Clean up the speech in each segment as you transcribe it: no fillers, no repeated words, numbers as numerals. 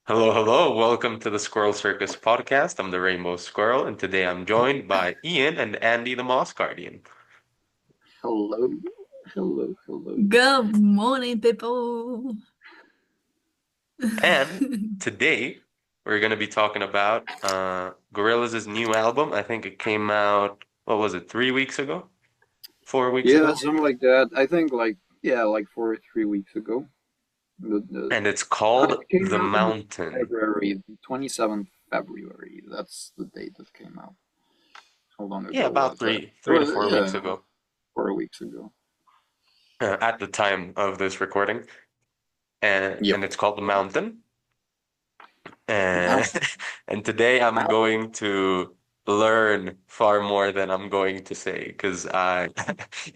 Hello, hello. Welcome to the Squirrel Circus podcast. I'm the Rainbow Squirrel, and today I'm joined by Ian and Andy the Moss Guardian. Hello, hello. Good morning, people. And today we're going to be talking about Gorillaz' new album. I think it came out, what was it, 3 weeks ago? 4 weeks Yeah, ago? something like that. I think like 4 or 3 weeks ago. And it's called It came The out in Mountain. February, 27th February. That's the date that came out. How long Yeah, ago about was that? three to 4 weeks Yeah, ago, 4 weeks ago. at the time of this recording. And, Yep. and it's called The Mountain. And, Mountain. and today I'm Mountain. going to learn far more than I'm going to say because I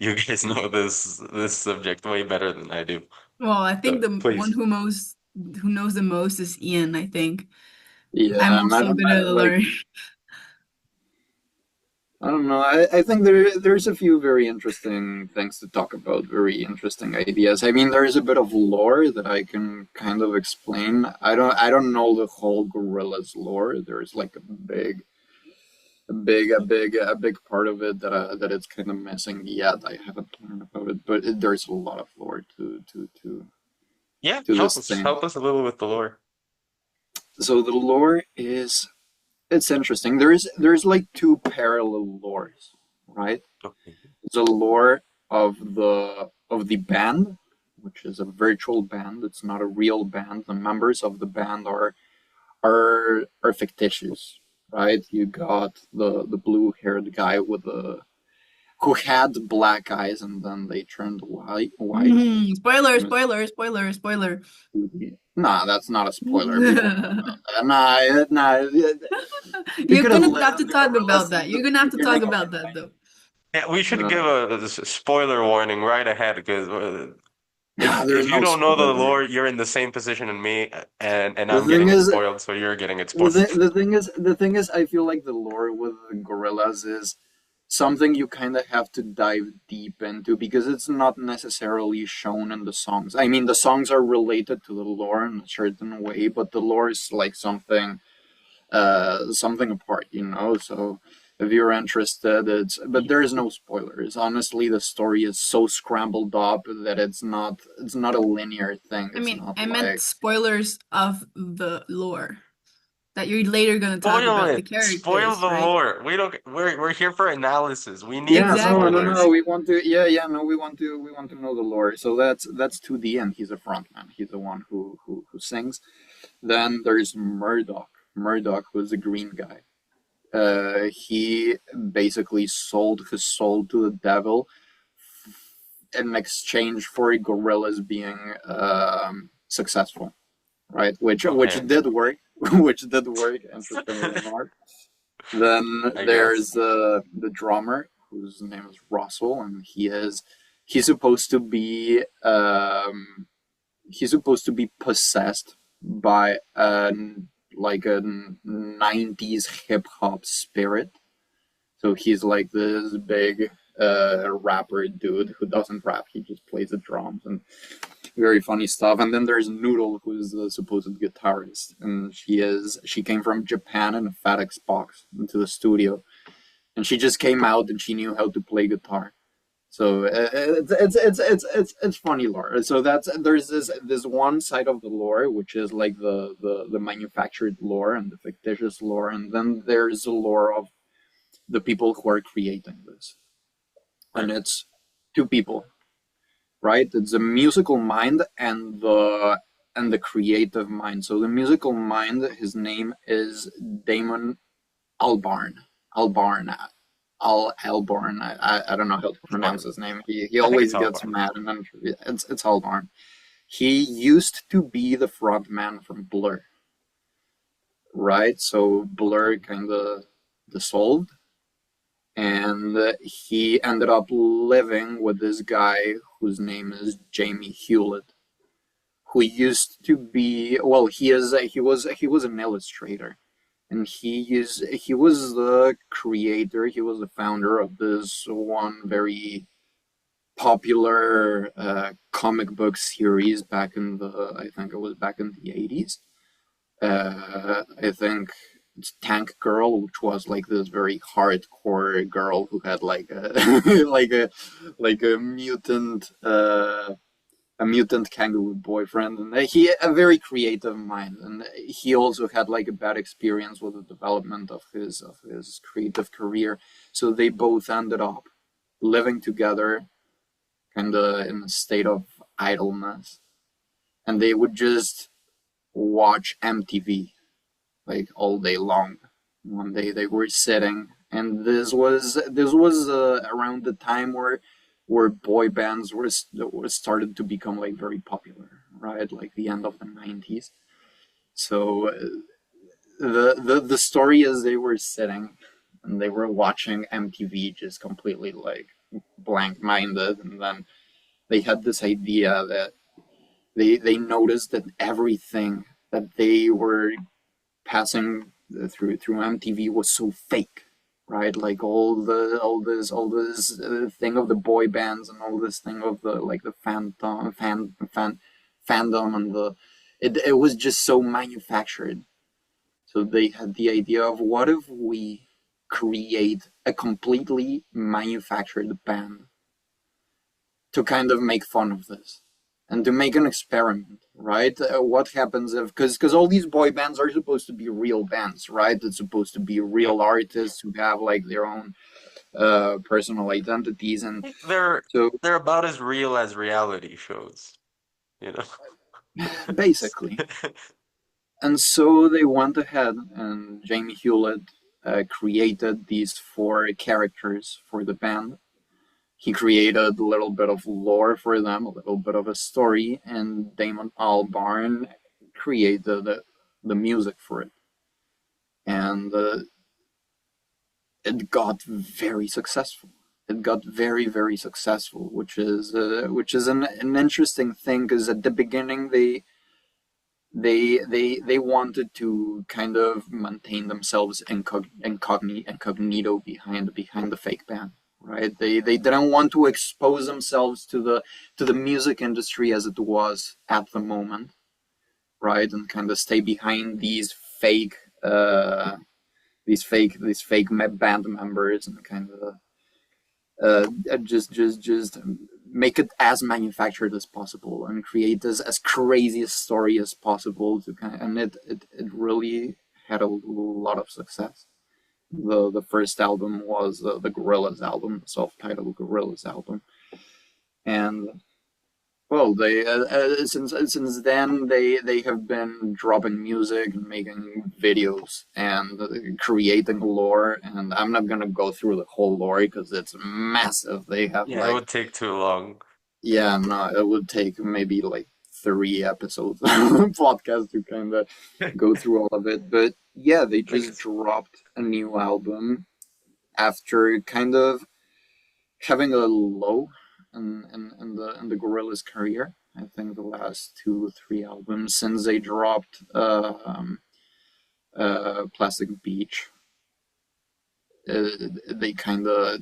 you guys know this subject way better than I do. Well, I think So the one please. who knows the most is Ian, I think. I'm Yeah, and I also don't gonna know, like learn. I don't know. I think there's a few very interesting things to talk about, very interesting ideas. I mean, there is a bit of lore that I can kind of explain. I don't know the whole Gorillaz lore. There's like a big part of it that it's kind of missing yet. I haven't learned about it, but there's a lot of lore Yeah, to help this us thing. help us a little with the lore. So the lore is it's interesting. There's like two parallel lores, right? Okay. The lore of the band, which is a virtual band. It's not a real band. The members of the band are fictitious, right? You got the blue haired guy with the who had black eyes and then they turned white. Spoiler, spoiler, spoiler, spoiler. Nah, that's not a spoiler. People know about that. Nah. You You're could have gonna have to listened to talk Gorillaz about since that. the You're gonna have to talk beginning of about the that, though. 90s. Yeah, we should give No, a spoiler warning right ahead because nah, there's if you no don't know the spoiler. lore, you're in the same position in me, and The I'm thing getting it is, spoiled, so you're getting it The, spoiled. th- the thing is, I feel like the lore with the gorillas is something you kind of have to dive deep into because it's not necessarily shown in the songs. I mean, the songs are related to the lore in a certain way, but the lore is like something apart, you know. So if you're interested, but there is no spoilers. Honestly, the story is so scrambled up that it's not a linear thing. I It's mean, not I meant like spoilers of the lore that you're later gonna talk Spoil about the it. Spoil characters, the right? lore. We're here for analysis. We need yeah, the no, no, spoilers. no. Exactly. We want to, yeah, no. We want to know the lore. So that's 2D, and he's a frontman. He's the one who sings. Then there's Murdoch. Murdoch was a green guy. He basically sold his soul to the devil in exchange for gorillas being successful, right? Which Okay, did work, which did work. Interestingly enough. Then I guess. there's the drummer whose name is Russell, and he's supposed to be possessed by a 90s hip hop spirit. So he's like this big rapper dude who doesn't rap, he just plays the drums and very funny stuff. And then there's Noodle, who's the supposed guitarist, and she came from Japan in a FedEx box into the studio, and she just came out and she knew how to play guitar. So it's funny lore. So there's this one side of the lore which is like the manufactured lore and the fictitious lore, and then there's the lore of the people who are creating this, and Right. it's two people, right? It's the musical mind and the creative mind. So the musical mind, his name is Damon Albarn. Albarn. Albarn. I don't know how to pronounce Barn. his name. He I think it's always all gets barn. mad, and then it's Albarn. He used to be the front man from Blur, right? So Okay. Blur kind of dissolved, and he ended up living with this guy whose name is Jamie Hewlett, who used to be, well, he was an illustrator, and he was the creator, he was the founder of this one very popular comic book series back in the I think it was back in the 80s, I think it's Tank Girl, which was like this very hardcore girl who had like a like a like a mutant kangaroo boyfriend, and he a very creative mind, and he also had like a bad experience with the development of his creative career. So they both ended up living together, kind of in a state of idleness, and they would just watch MTV like all day long. One day they were sitting, and this was around the time where boy bands were started to become like very popular, right? Like the end of the 90s. So the story is they were sitting and they were watching MTV just completely like blank minded, and then they had this idea that they noticed that everything that they were passing through MTV was so fake, right? Like all this thing of the boy bands and all this thing of the like the fandom and the it was just so manufactured. So they had the idea of what if we create a completely manufactured band to kind of make fun of this and to make an experiment, right? What happens if because all these boy bands are supposed to be real bands, right? It's supposed to be Yeah. real artists who have like their own personal identities, and I think they're so they're about as real as reality shows, you know. basically, and so they went ahead and Jamie Hewlett created these four characters for the band. He created a little bit of lore for them, a little bit of a story, and Damon Albarn created the music for it. And it got very successful. It got very, very successful, which is an interesting thing because at the beginning they wanted to kind of maintain themselves incognito behind the fake band, right? They didn't want to expose themselves to the music industry as it was at the moment, right? And kind of stay behind uh these fake band members and kind of just make it as manufactured as possible and create this as crazy a story as possible to kind of, and it really had a lot of success. The first album was the Gorillaz album, the self-titled Gorillaz album, and well, they since then they have been dropping music and making videos and creating lore. And I'm not gonna go through the whole lore because it's massive. They have Yeah, it like would take too long. yeah, no, it would take maybe like 3 episodes podcast to kind of go through all of it. But yeah, they Like just it's dropped a new album after kind of having a low in the Gorillaz career. I think the last 2 3 albums since they dropped Plastic Beach, they kind of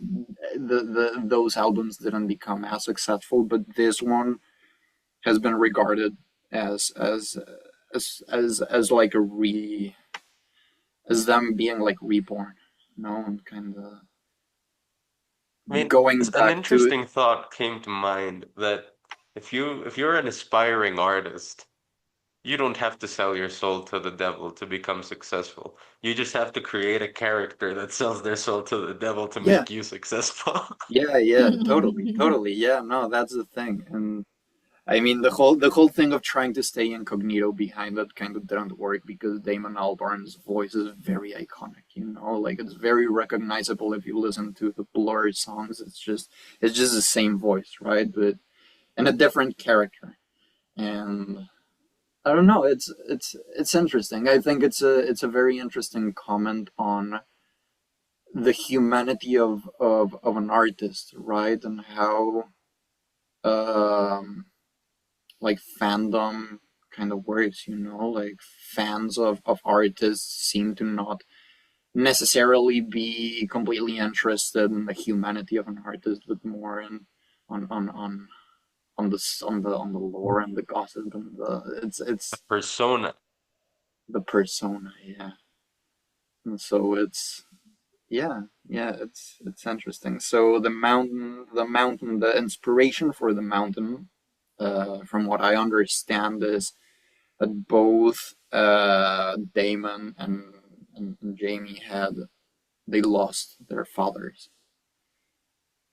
those albums didn't become as successful, but this one has been regarded as as like a re as them being like reborn, you know, and kind of I mean, going an back to interesting thought came to mind that if you're an aspiring artist, you don't have to sell your soul to the devil to become successful. You just have to create a character that sells their soul to the devil to yeah. make you successful. Yeah, totally. Yeah, no, that's the thing. And I mean the whole thing of trying to stay incognito behind it kind of didn't work because Damon Albarn's voice is very iconic, you know, like it's very recognizable if you listen to the Blur songs. It's just the same voice, right? But in a different character. And I don't know, it's interesting. I think it's a very interesting comment on the humanity of an artist, right? And how um like fandom kind of works, you know, like fans of artists seem to not necessarily be completely interested in the humanity of an artist, but more in on the lore and the gossip and the it's Persona. the persona, yeah. And so it's interesting. So the inspiration for the mountain, from what I understand, is that both Damon and Jamie they lost their fathers,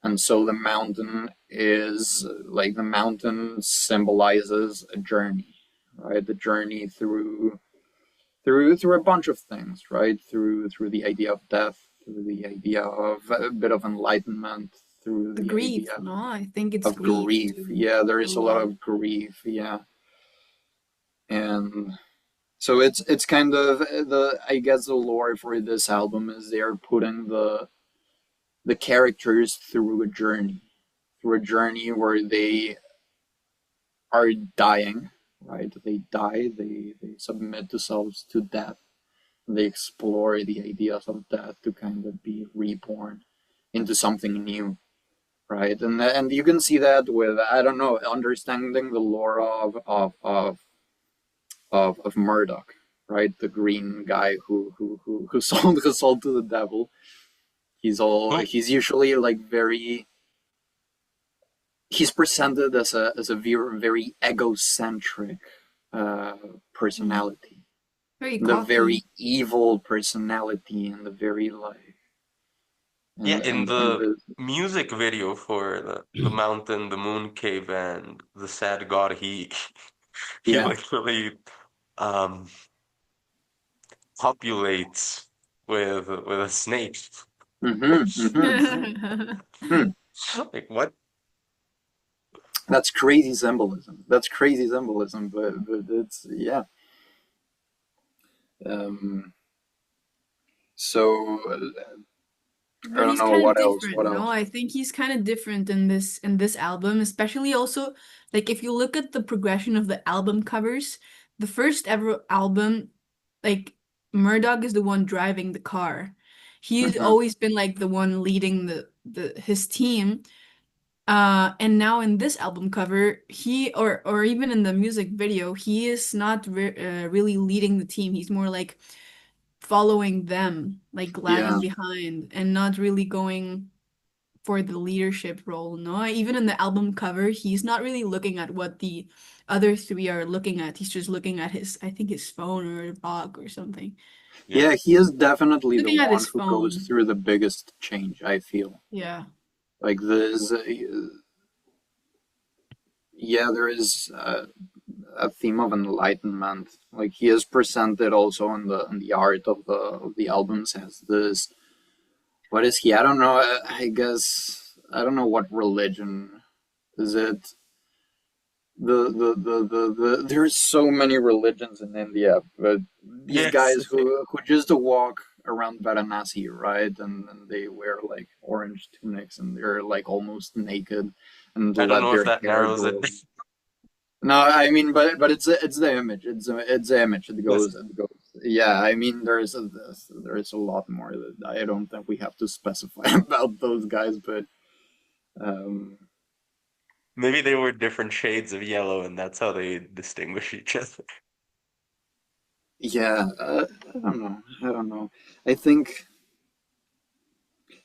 and so the mountain symbolizes a journey, right? The journey through a bunch of things, right? Through the idea of death, through the idea of a bit of enlightenment, through The the grief, idea no? I think it's of grief grief. too. Yeah, there A is a lot lot. of grief. Yeah, and so it's kind of the I guess the lore for this album is they're putting the characters through a journey where they are dying, right? They die, they submit themselves to death. They explore the ideas of death to kind of be reborn into something new, right? And you can see that with, I don't know, understanding the lore of Murdoch, right? The green guy who sold his soul to the devil. Who? He's usually like very he's presented as a very egocentric uh, Mm. personality, Very the cocky. very evil personality, and the very like Yeah, in and the the music video for the mountain, the moon cave, and the sad god, he yeah. literally um populates with a snake. Mm-hmm. Hmm. Like what? That's crazy symbolism. That's crazy symbolism, but it's yeah. Um, so I But don't he's know kind of what else. different, What no? else? I think he's kind of different in this album, especially also like if you look at the progression of the album covers, the first ever album, like Murdoch is the one driving the car. He's Mm-hmm. always been like the one leading the his team. And now in this album cover, he or even in the music video, he is not really leading the team. He's more like following them, like Yeah, lagging behind and not really going for the leadership role. No, even in the album cover, he's not really looking at what the other three are looking at. He's just looking at his, I think his phone or a dog or something. Yeah. yeah. He is definitely the Looking at one his who goes phone. through the biggest change. I feel Yeah. like this. Yeah, there is a theme of enlightenment. Like he is presented also in the art of the albums as this. What is he? I don't know. I guess I don't know what religion is it. There's so many religions in India, but these Yes. guys who just walk around Varanasi, right? And they wear like orange tunics and they're like almost naked and I don't let know if their that hair narrows it. grow. No, I mean, but it's the image. It's the image. Listen, It goes. Yeah, I mean, there is a lot more that I don't think we have to specify about those guys, but um, maybe they were different shades of yellow, and that's how they distinguish each other. yeah, I don't know. I don't know. I think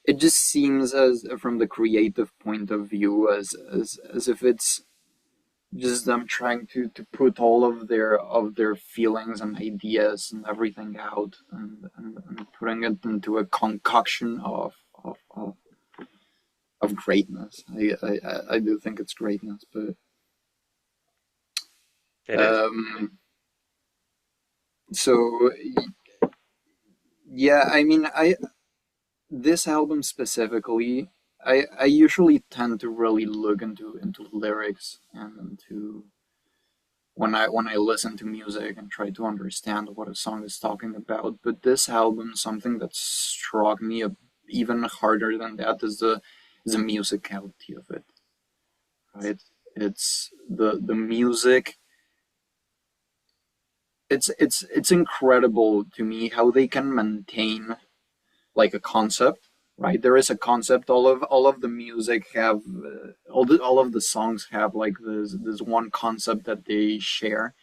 it just seems as from the creative point of view as if it's just them trying to put all of their feelings and ideas and everything out and putting it into a concoction of greatness. I do think it's greatness, but It is. um, so yeah, I mean, I this album specifically, I usually tend to really look into lyrics and into when I listen to music and try to understand what a song is talking about. But this album, something that struck me even harder than that is the musicality of it. Right? It's the music. It's incredible to me how they can maintain like a concept. Right? There is a concept. All of the music have all of the songs have like this one concept that they share,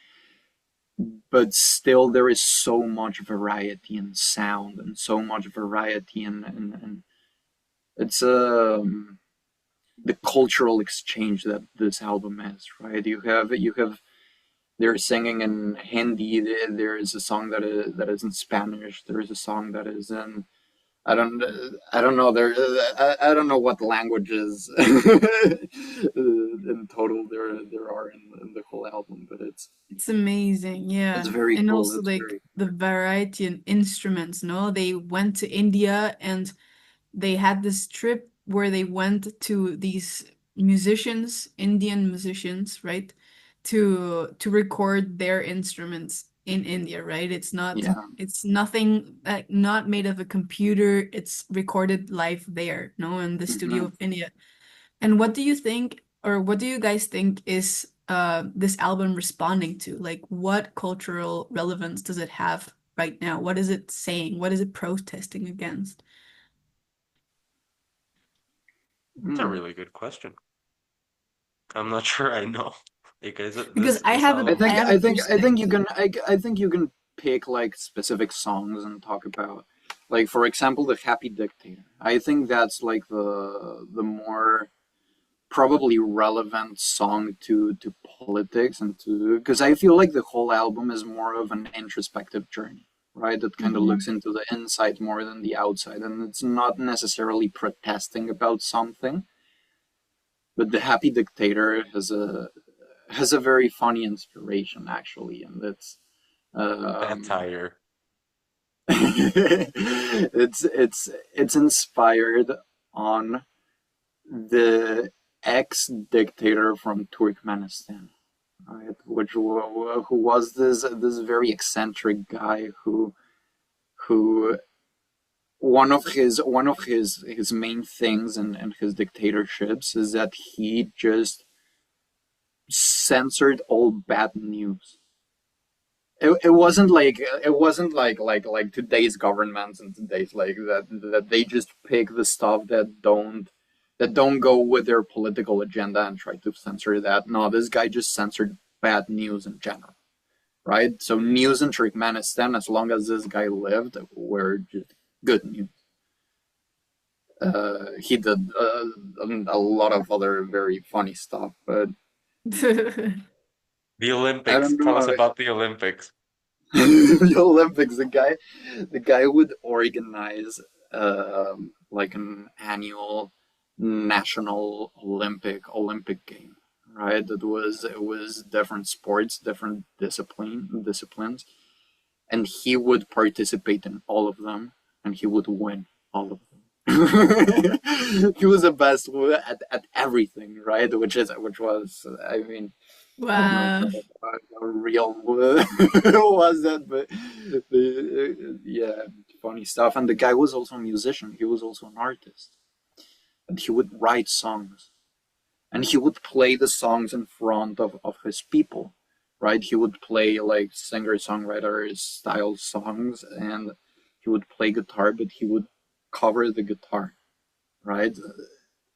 but still there is so much variety in sound and so much variety in it's the cultural exchange that this album is, right? You have they're singing in Hindi. There is a song that is in Spanish. There is a song that is in I don't I don't know I don't know what languages in total there are in the whole album, but It's amazing, it's yeah. very And cool. also It's like very the variety in instruments, no? They went to India and they had this trip where they went to these musicians, Indian musicians, right? To record their instruments in India, right? yeah. It's nothing like not made of a computer. It's recorded live there, no, in the studio Hmm. of India. And what do you think, or what do you guys think is this album responding to? Like, what cultural relevance does it have right now? What is it saying? What is it protesting against? It's a Hmm. really good question. I'm not sure I know. Because Because this I album, have a I think you perspective. can I think you can pick like specific songs and talk about like for example the Happy Dictator. I think that's like the more probably relevant song to politics and to because I feel like the whole album is more of an introspective journey, right? It kind of looks Mhm. into the inside more than the outside, and it's not necessarily protesting about something. But the Happy Dictator has a very funny inspiration actually, and um, satire. it's inspired on the ex dictator from Turkmenistan, right? Who was this very eccentric guy who one of his main things in his dictatorships is that he just censored all bad news. It wasn't like today's governments and today's like that they just pick the stuff that don't go with their political agenda and try to censor that. No, this guy just censored bad news in general, right? So news in Turkmenistan, as long as this guy lived, were just good news. He did a lot of other very funny stuff, but The I Olympics. don't Tell us know. about the Olympics. The Olympics. The guy would organize like an annual national Olympic game, right? It was different sports, different disciplines, and he would participate in all of them, and he would win all of them. He was the best at everything, right? Which was, I mean, I don't know Wow. how real was that, but yeah, funny stuff. And the guy was also a musician. He was also an artist, and he would write songs, and he would play the songs in front of his people, right? He would play like singer-songwriter style songs, and he would play guitar, but he would cover the guitar, right?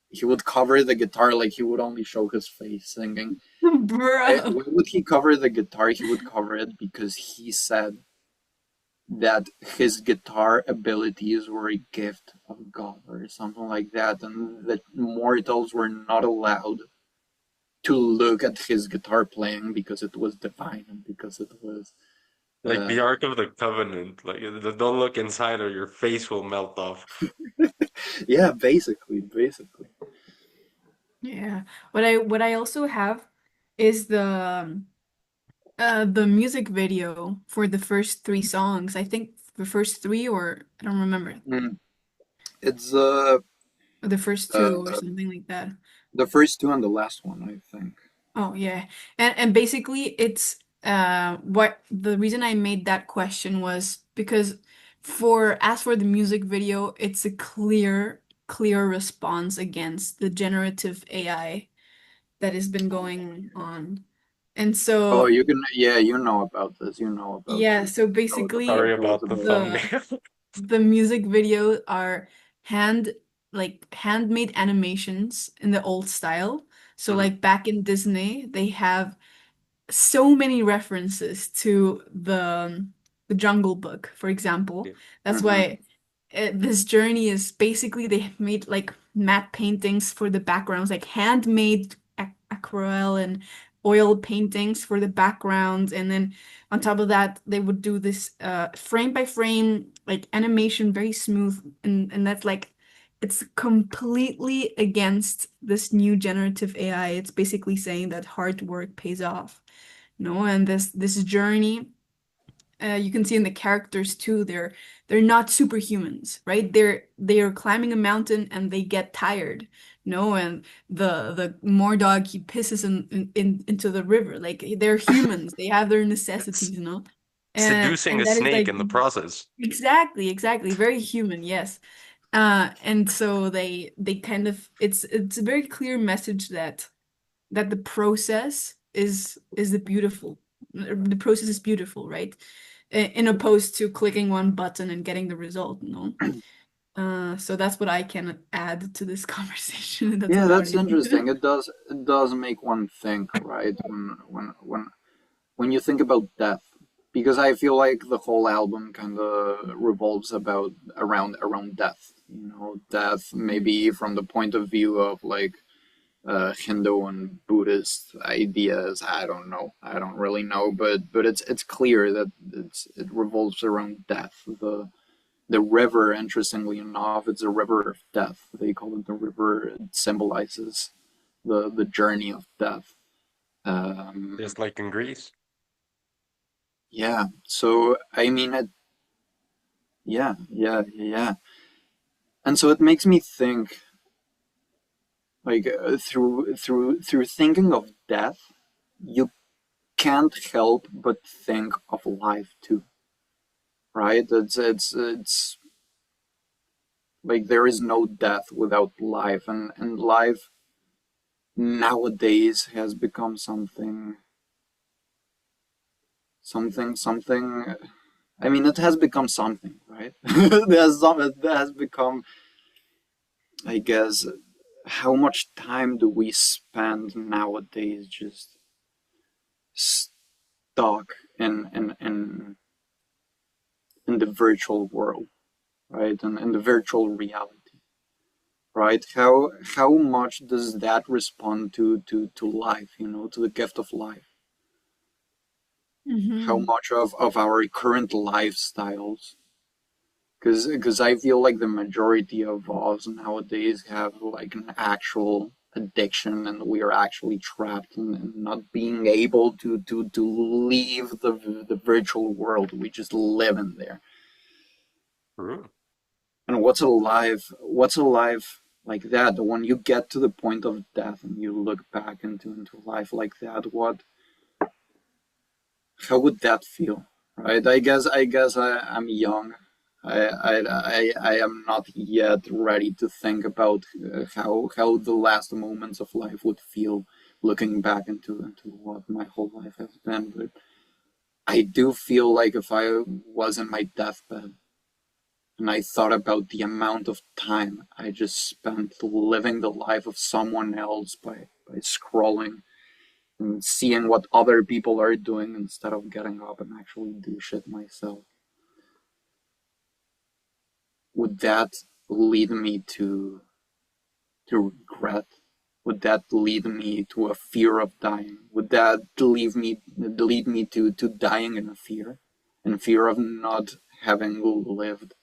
He would cover the guitar like he would only show his face singing. Bro. Why would he cover the guitar? He would cover it because he said that his guitar abilities were a gift of God or something like that, and that mortals were not allowed to look at his guitar playing because it was divine and because it was. Like Uh, the Ark of the Covenant. Like don't look inside or your face will melt off. yeah, basically. Yeah. What I also have is the music video for the first three songs. I think the first three, or I don't remember. Mm. It's Or the first two or uh something like that. the first two and the last one, I think. Oh yeah. And basically it's what the reason I made that question was because for the music video, it's a clear response against the generative AI that has been going on. And Oh, so you can, yeah, you know about this. You know about yeah, this. so You Sorry basically told us about the about this. the thumbnail. the music videos are handmade animations in the old style. So Mhm. like back in Disney, they have so many references to the Jungle Book, for example. Yeah. That's Mm-hmm. why this journey is basically they have made like matte paintings for the backgrounds, like handmade aquarelle and oil paintings for the backgrounds, and then on top of that, they would do this frame by frame like animation, very smooth, and that's like it's completely against this new generative AI. It's basically saying that hard work pays off. No, and this journey, you can see in the characters too. They're not superhumans, right? They are climbing a mountain and they get tired. No, and the Mordog he pisses into the river. Like they're humans. They have their It's necessities, no? seducing And a that is snake like in the process. exactly, exactly, very human, yes. And so they kind of it's a very clear message that the process is the process is beautiful, right? In opposed to clicking one button and getting the result, no? So that's what I can add to this conversation. That's Yeah, about that's it. interesting. It does make one think, right? When you think about death, because I feel like the whole album kind of revolves about around death. Death maybe from the point of view of like Hindu and Buddhist ideas. I don't know. I don't really know, but it's clear that it revolves around death. The river, interestingly enough, it's a river of death. They call it the river. It symbolizes the journey of death. Just like in Greece. Yeah. So I mean, yeah, yeah, yeah. And so it makes me think, like through thinking of death, you can't help but think of life too, right? It's like there is no death without life, and life nowadays has become something. I mean, it has become something, right? It has become, I guess, how much time do we spend nowadays just stuck in the virtual world, right? And in the virtual reality, right? How much does that respond to life, to the gift of life? How Hmm. much of our current lifestyles, because I feel like the majority of us nowadays have like an actual addiction, and we are actually trapped in not being able to leave the virtual world. We just live in there. True. And what's a life like that? When you get to the point of death and you look back into life like that, how would that feel? Right? I'm young. I am not yet ready to think about how the last moments of life would feel looking back into what my whole life has been. But I do feel like if I was in my deathbed and I thought about the amount of time I just spent living the life of someone else by scrolling and seeing what other people are doing instead of getting up and actually do shit myself. Would that lead me to regret? Would that lead me to a fear of dying? Would that lead me to dying in fear of not having lived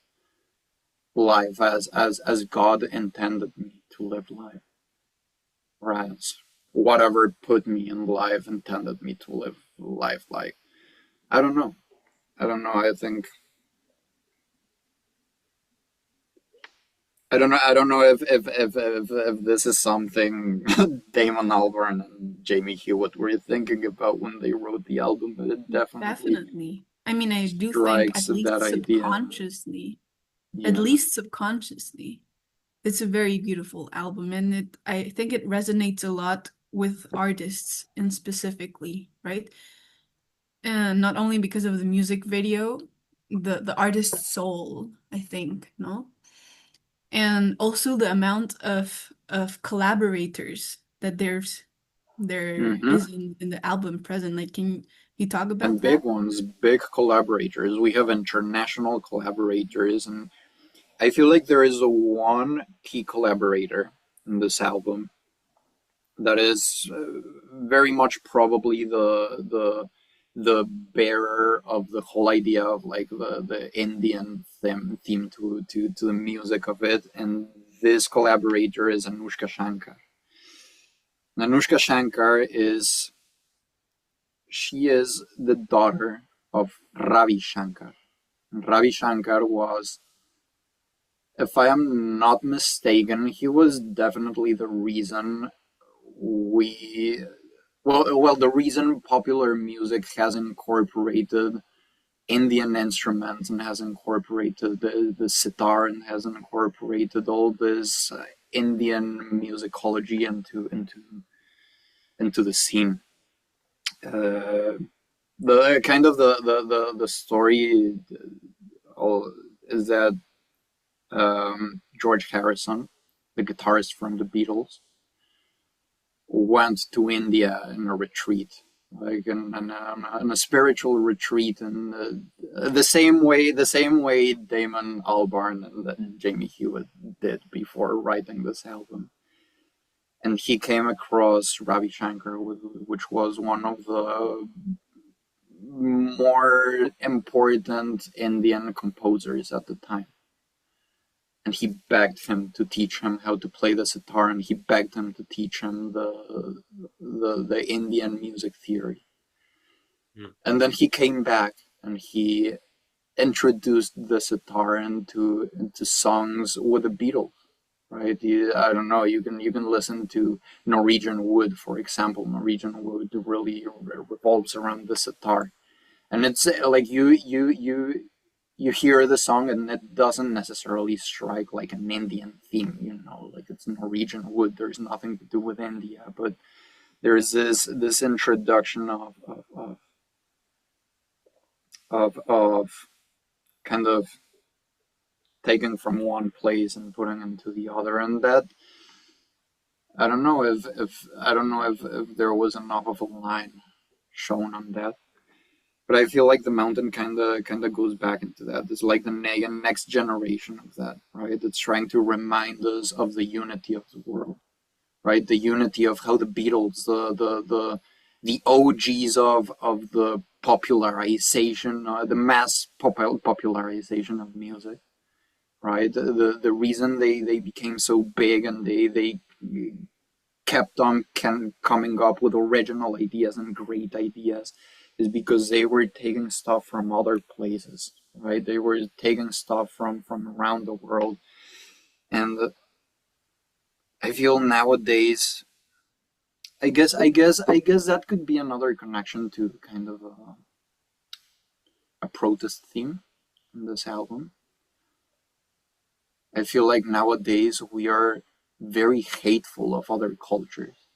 life as God intended me to live life, or as whatever put me in life intended me to live life like? I don't know. I don't know. I don't know if this is something Damon Albarn and Jamie Hewitt were thinking about when they wrote the album, but it definitely Definitely. I mean, I do think strikes at that least idea. subconsciously, at Yeah. least subconsciously, it's a very beautiful album, and I think it resonates a lot with artists and specifically, right? And not only because of the music video, the artist's soul, I think, no? And also the amount of collaborators that there's. there Hmm. is in the album present. Like, can you talk And about big that? ones, big collaborators. We have international collaborators, and I feel like there is a one key collaborator in this album that is very much probably the bearer of the whole idea of like the Indian theme to the music of it, and this collaborator is Anushka Shankar. Anushka Shankar is she is the daughter of Ravi Shankar. Ravi Shankar was, if I am not mistaken, he was definitely the reason we the reason popular music has incorporated Indian instruments and has incorporated the sitar and has incorporated all this Indian musicology into the scene. Uh, the kind of the story is that George Harrison, the guitarist from the Beatles, went to India in a retreat, like in a spiritual retreat, and the same way Damon Albarn and Jamie Hewitt did before writing this album. And he came across Ravi Shankar, which was one of the more important Indian composers at the time. And he begged him to teach him how to play the sitar, and he begged him to teach him the Indian music theory. Mm. And then he came back and he introduced the sitar into songs with the Beatles. Right? I don't know. You can listen to Norwegian Wood, for example. Norwegian Wood really revolves around the sitar, and it's like you hear the song and it doesn't necessarily strike like an Indian theme, like it's Norwegian Wood. There's nothing to do with India, but there's this introduction of kind of taking from one place and putting into the other, and that I don't know if there was enough of a line shown on that. But I feel like the mountain kind of goes back into that. It's like the next generation of that, right? It's trying to remind us of the unity of the world, right? The unity of how the Beatles, the OGs of the popularization, the mass popularization of music, right? The reason they became so big and they kept on coming up with original ideas and great ideas is because they were taking stuff from other places, right? They were taking stuff from around the world, and I feel nowadays, I guess that could be another connection to kind of a protest theme in this album. I feel like nowadays we are very hateful of other cultures,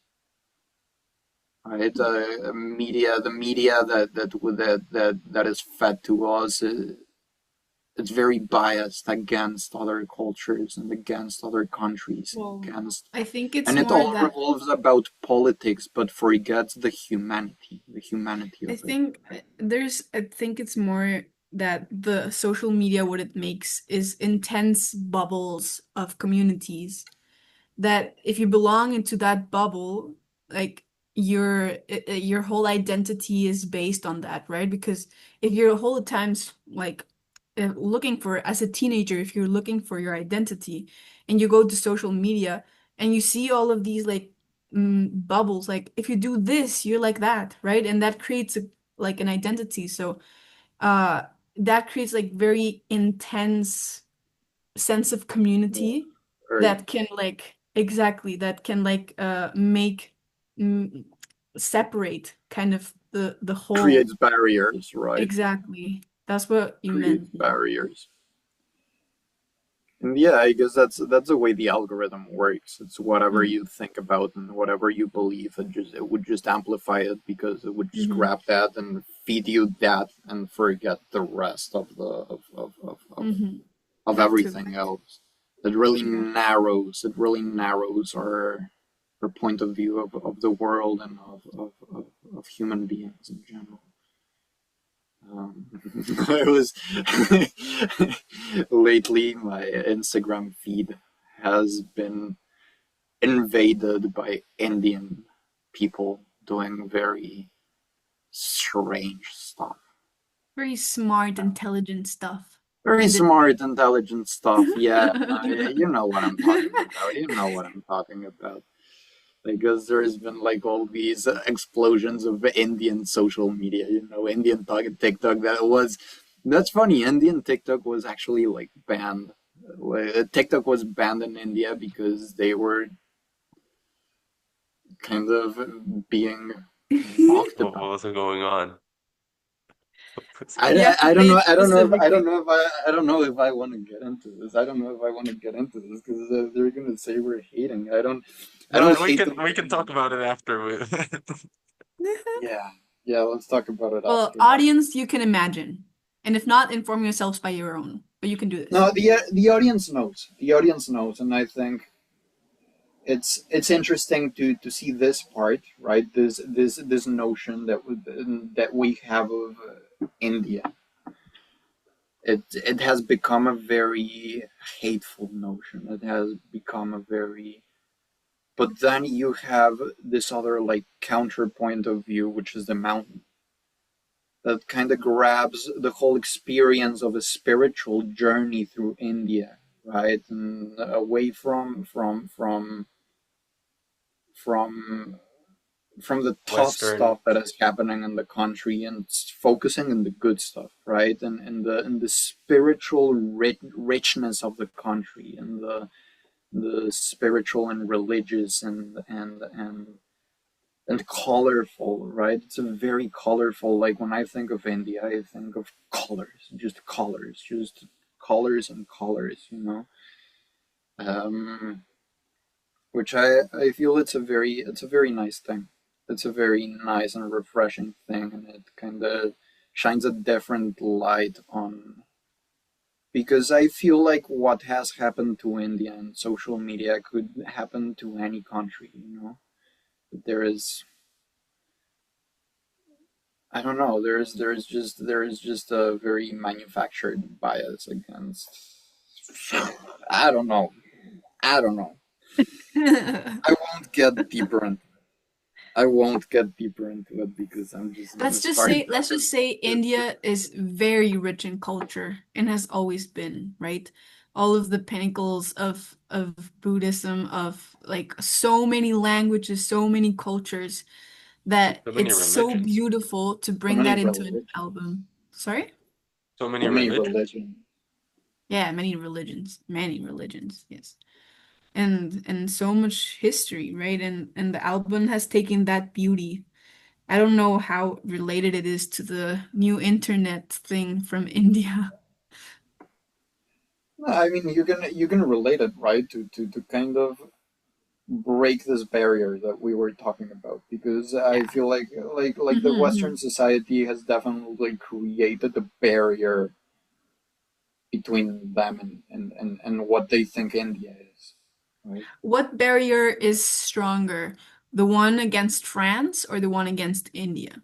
right? The media that is fed to us, it's very biased against other cultures and against other countries, Well, against, I think it's and it more all that revolves about politics, but forgets the humanity I of it. think I think it's more that the social media, what it makes is intense bubbles of communities that if you belong into that bubble, like your whole identity is based on that, right? Because if you're a whole times like looking for as a teenager, if you're looking for your identity and you go to social media and you see all of these like bubbles, like if you do this, you're like that, right? And that creates like an identity. So uh that creates like very intense sense of Yeah, community very that can like exactly that can like make mm, separate kind of the whole creates barriers, right? exactly that's what you Creates meant, yeah. barriers. And yeah, I guess that's the way the algorithm works. It's whatever Mm-hmm. you think about and whatever you believe, it would just amplify it because it would just Mm-hmm. grab that and feed you that and forget the rest Mm-hmm. of I too everything else. It really narrows our her point of view of the world and of human beings in general. I was lately my Instagram feed has been invaded by Indian people doing very strange stuff. Very smart, intelligent stuff. Very In the smart, intelligent stuff. Yeah, no, you know what I'm talking about. You know what I'm talking about. Because there's been like all these explosions of Indian social media, Indian TikTok that's funny. Indian TikTok was actually like banned. TikTok was banned in India because they were kind of being mocked What about. was going on? What's I, You going have to I don't say know. it specifically. I don't know if I want to get into this. I don't know if I want to get into this because they're gonna say we're hating. I don't No, hate them. we can talk about it after we Yeah, yeah. Let's talk about it Well, after. audience, you can imagine. And if not, inform yourselves by your own. But you can do this. No, the audience knows. The audience knows, and I think it's interesting to see this part, right? This notion that we have of India. It has become a very hateful notion. It has become a very but then you have this other like counterpoint of view, which is the mountain that kind of grabs the whole experience of a spiritual journey through India, right, and away from from the tough Western. stuff that is happening in the country and focusing on the good stuff, right, and in the spiritual richness of the country and the spiritual and religious and colorful, right? It's a very colorful. Like when I think of India, I think of just colors and colors. Um, which I feel it's a very nice thing. It's a very nice and refreshing thing, and it kind of shines a different light on because I feel like what has happened to India and social media could happen to any country. There is I don't know. There is just a very manufactured bias against. I don't know. I don't know. I won't get deeper into. I won't get deeper into it because I'm just gonna start Let's talking just say shit. India is very rich in culture and has always been, right? All of the pinnacles of Buddhism, of like so many languages, so many cultures that So many it's so religions. beautiful to So bring many that into an religions. album. Sorry? So many So many religions. religions. Yeah, many religions, yes. And so much history, right? And the album has taken that beauty. I don't know how related it is to the new internet thing from India. No, I mean you're gonna relate it right to kind of break this barrier that we were talking about because I Yeah. feel like the Western Mhm. society has definitely created a barrier between them and what they think India is, right? What barrier is stronger? The one against France or the one against India?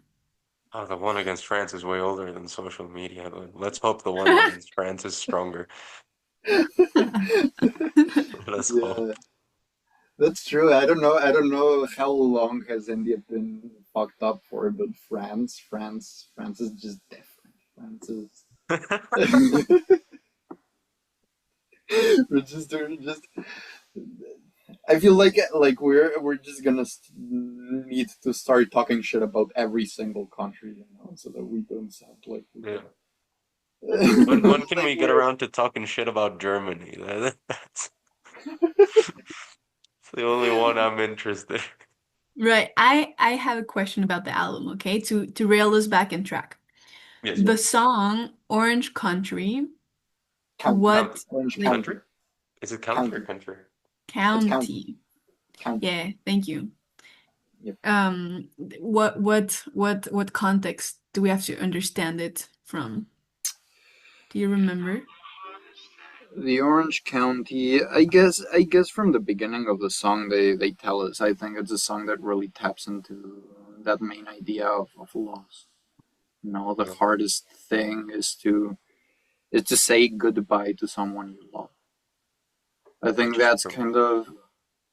Oh, the one against France is way older than social media, but let's hope the one against France is stronger. Let's hope. Yeah, that's true. I don't know. I don't know how long has India been fucked up for, but France is just different. France is. we're just. I feel like we're just gonna need to start talking shit about every single country, so that we don't sound like Yeah. we're When can like we get we're around to talking shit about Germany? That's the only one I'm interested. Right. I have a question about the album, okay? To rail us back in track. Yes. The song Orange Country, county, County. what Orange like Country? County, Is it county or county. country? It's county, county? county. Yeah, thank you. Yep. What context do we have to understand it from? Do you remember? The Orange County, I guess from the beginning of the song they tell us. I think it's a song that really taps into that main idea of loss. You know, the Yeah, hardest thing is to say goodbye to someone you love. I think which is that's true. kind of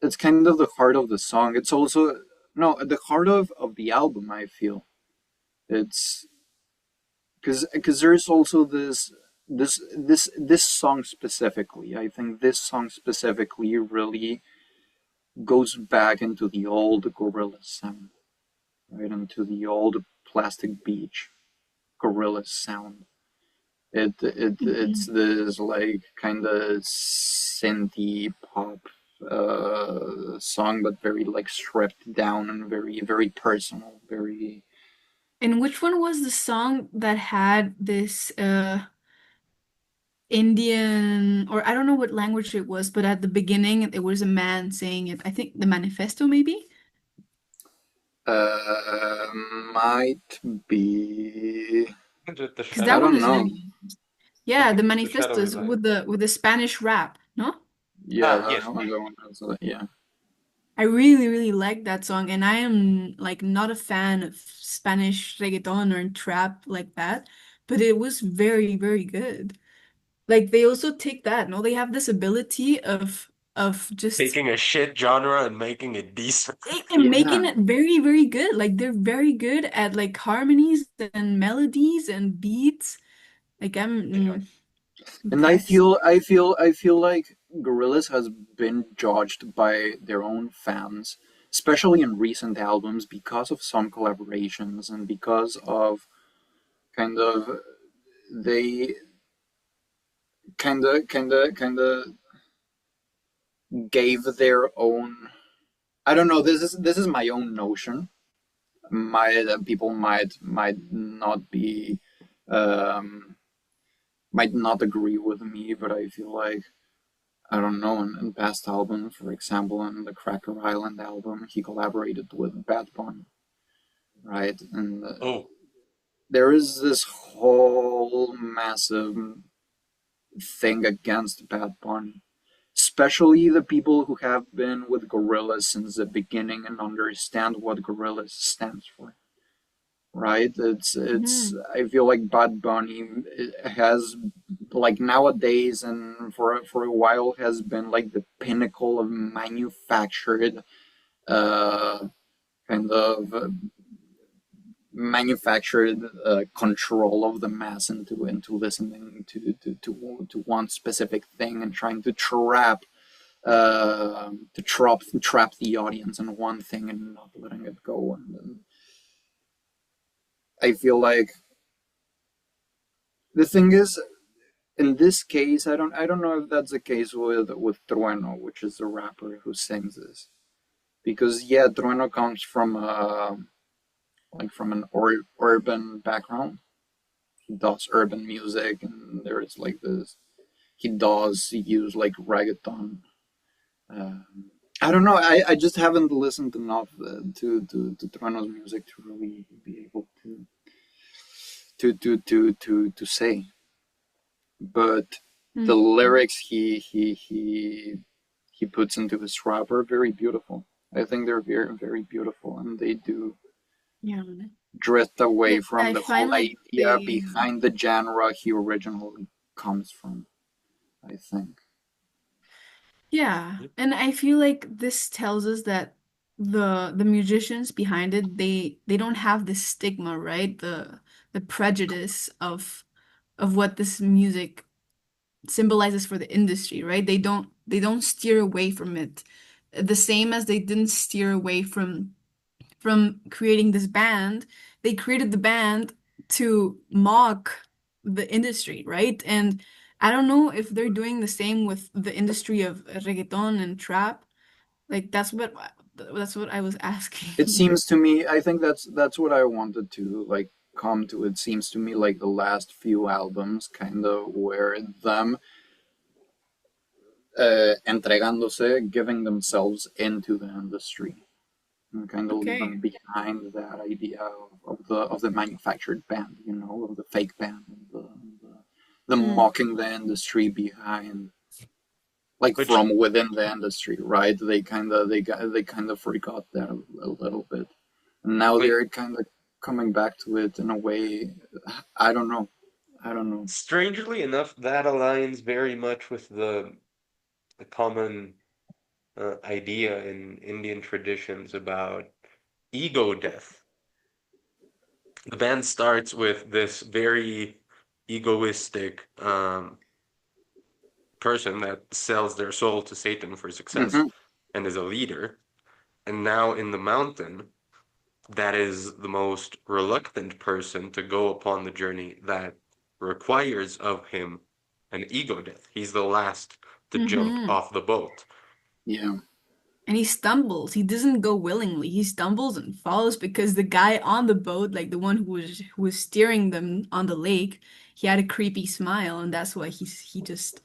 the heart of the song. It's also no at the heart of the album. I feel it's because there's also this song specifically. I think this song specifically really goes back into the old Gorillaz sound, right? Into the old Plastic Beach Gorillaz sound. It's Mhm. this like kind of synthy pop song, but very like stripped down and very personal. Very And which one was the song that had this Indian, or I don't know what language it was, but at the beginning it was a man saying it. I think the manifesto maybe? might be. Is it the Because I that one don't shadowy is light? know. really I yeah, the think it's the manifesto shadowy is light. with the Spanish rap, no? Yeah, Ah, that yes. one, that one yeah. I really, really like that song, and I am like not a fan of Spanish reggaeton or trap like that, but it was very, very good. Like they also take that, no? They have this ability of just Taking a shit genre and making it decent. and making Yeah. it very, very good. Like they're very good at like harmonies and melodies and beats. Like I'm Yeah. And I impressed. feel I feel I feel like Gorillaz has been judged by their own fans, especially in recent albums, because of some collaborations and because of kind of they kind of gave their own. I don't know. This is my own notion. People might not be might not agree with me, but I feel like I don't know, in past albums, for example, in the Cracker Island album, he collaborated with Bad Bunny, right? And Oh, there is this whole massive thing against Bad Bunny, especially the people who have been with Gorillaz since the beginning and understand what Gorillaz stands for. Right? It's Mhm. I feel like Bad Bunny has like nowadays and for a while has been like the pinnacle of manufactured uh kind of manufactured control of the mass into listening to one specific thing and trying to trap the audience in one thing and not letting it go and I feel like the thing is in this case, I don't know if that's the case with Trueno, which is the rapper who sings this, because yeah, Trueno comes from like from an urban background. He does urban music, and there's like this. He does use like reggaeton. I don't know. I just haven't listened enough to Trueno's music to really be able to say. But the Mhm. lyrics he puts into his rap are very beautiful. I think they're very beautiful, and they do Yeah. drift away Yeah, from I the whole find like idea they behind the genre he originally comes from. I think yeah, and I feel like this tells us that the musicians behind it, they don't have this stigma, right? The prejudice of what this music symbolizes for the industry, right? They don't steer away from it. The same as they didn't steer away from creating this band. They created the band to mock the industry, right? And I don't know if they're doing the same with the industry of reggaeton and trap. Like that's what I was it asking. seems to me. I think that's what I wanted to like come to. It seems to me like the last few albums kind of were them entregándose, giving themselves into the industry and kind of Okay. leaving behind that idea of the manufactured band, of the fake band, the the Mm. mocking the industry behind, like Which from within the industry, right? They kind of forgot that a little bit, and now like they're kind of coming back to it in a way. I don't know. I don't know. strangely enough, that aligns very much with the common idea in Indian traditions about ego death. The band starts with this very egoistic person that sells their soul to Satan for success Hmm. and is a leader. And now in the mountain, that is the most reluctant person to go upon the journey that requires of him an ego death. He's the last to jump Hmm. off the boat. Yeah. And he stumbles. He doesn't go willingly. He stumbles and falls because the guy on the boat, like the one who was steering them on the lake, he had a creepy smile, and that's why he just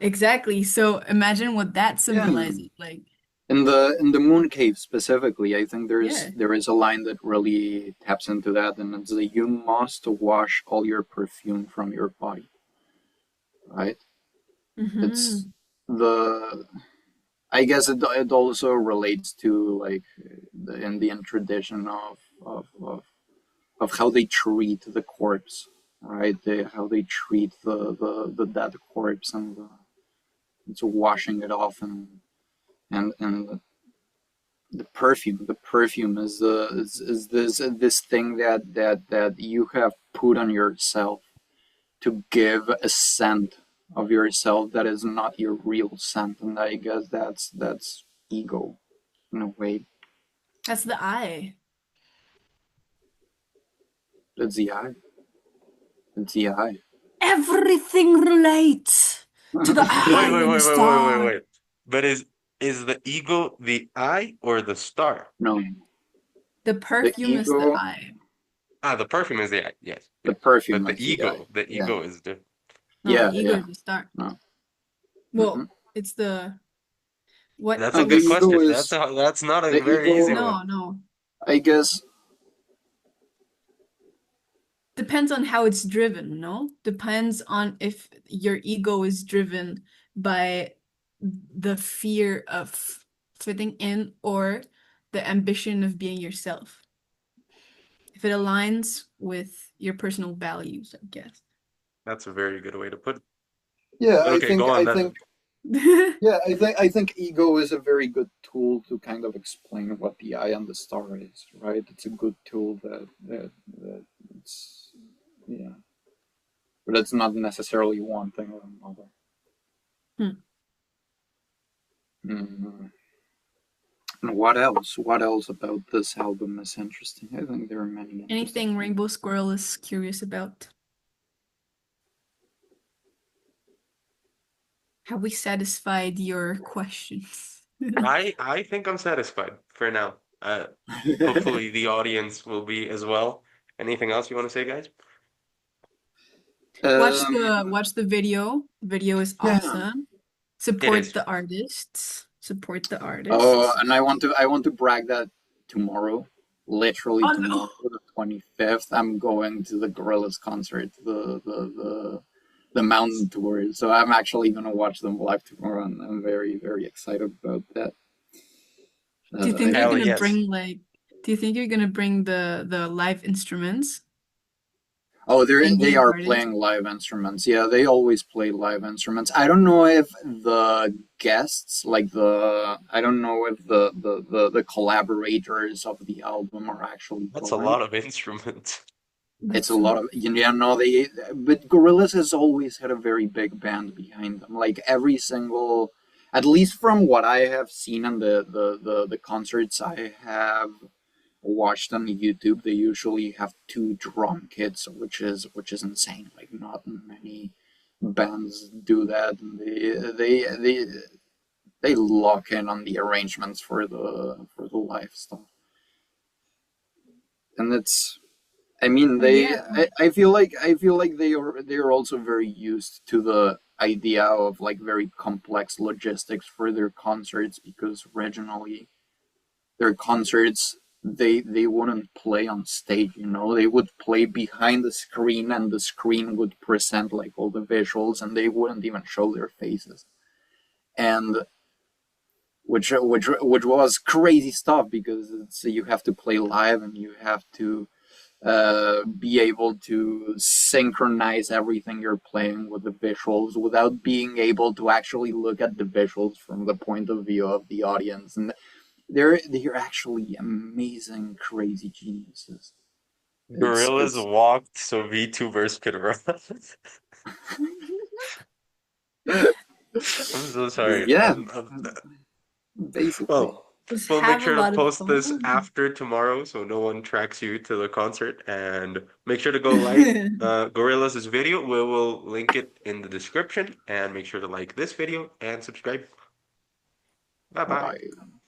exactly. So imagine what that Yeah. symbolizes. Like, In the moon cave specifically, I think yeah. there is a line that really taps into that, and it's that you must wash all your perfume from your body, right? It's Hmm. the I guess it also relates to like the Indian tradition of how they treat the corpse, right? How they treat the dead corpse and it's washing it off and the perfume is this thing that you have put on yourself to give a scent of yourself that is not your real scent, and I guess that's ego in a way. That's the eye. It's the eye. It's the eye. Everything relates to the Wait, eye wait, and the wait, wait, wait, wait, star. wait. But is the ego the eye or the star? No, The the perfume is the ego, eye. Ah, the perfume is the eye. Yes, the yes. perfume But is the eye. the Yeah, ego is the. No, the yeah, ego yeah. is the star. No, mm-mm. Well, it's the what That's a No, the good is ego question. is That's not a the very easy ego. one. no, no. I guess. Depends on how it's driven, no? Depends on if your ego is driven by the fear of fitting in or the ambition of being yourself. If it aligns with your personal values, I guess. That's a very good way to put it. Yeah, But okay, go on I then. think yeah, I think ego is a very good tool to kind of explain what the eye and the star is, right? It's a good tool that it's yeah, but it's not necessarily one thing or another. Hmm. Mm. And what else? What else about this album is interesting? I think there are many interesting Anything things. Rainbow Squirrel is curious about? Have we satisfied your questions? I think I'm satisfied for now. Hopefully the audience will be as well. Anything else you want to say, guys? um, Watch the video. The video is yeah. awesome. It Support is. the artists. Support the Oh, artists. and I want to brag that tomorrow, literally Oh tomorrow, no! the 25th, I'm going to the Gorillaz concert, the mountain tour. So I'm actually gonna watch them live tomorrow, and I'm very excited about that. Do you think I you're Hell think. gonna yes. bring like do you think you're gonna bring the live instruments Oh, they Indian are artists? playing live instruments. Yeah, they always play live instruments. I don't know if the guests, like I don't know if the collaborators of the album are actually That's a going. lot of instruments. It's a That's lot of no, but Gorillaz has always had a very big band behind them. Like every single, at least from what I have seen on the concerts I have watched on YouTube, they usually have two drum kits, which is insane. Like not many bands do that. And they lock in on the arrangements for the live stuff, and it's I mean, yeah. I feel like they are also very used to the idea of like very complex logistics for their concerts because originally their concerts they wouldn't play on stage, you know. They would play behind the screen, and the screen would present like all the visuals, and they wouldn't even show their faces. And which was crazy stuff, because it's, you have to play live, and you have to be able to synchronize everything you're playing with the visuals without being able to actually look at the visuals from the point of view of the audience. And they're actually amazing, crazy geniuses. Gorillas It's walked so VTubers could run. I'm so sorry. yeah, basically. Well, Just we'll make have a sure to lot of post this fun. after tomorrow so no one tracks you to the concert. And make sure to go like Gorillaz' video. We will link it in the description. And make sure to like this video and subscribe. Bye Bye bye. bye.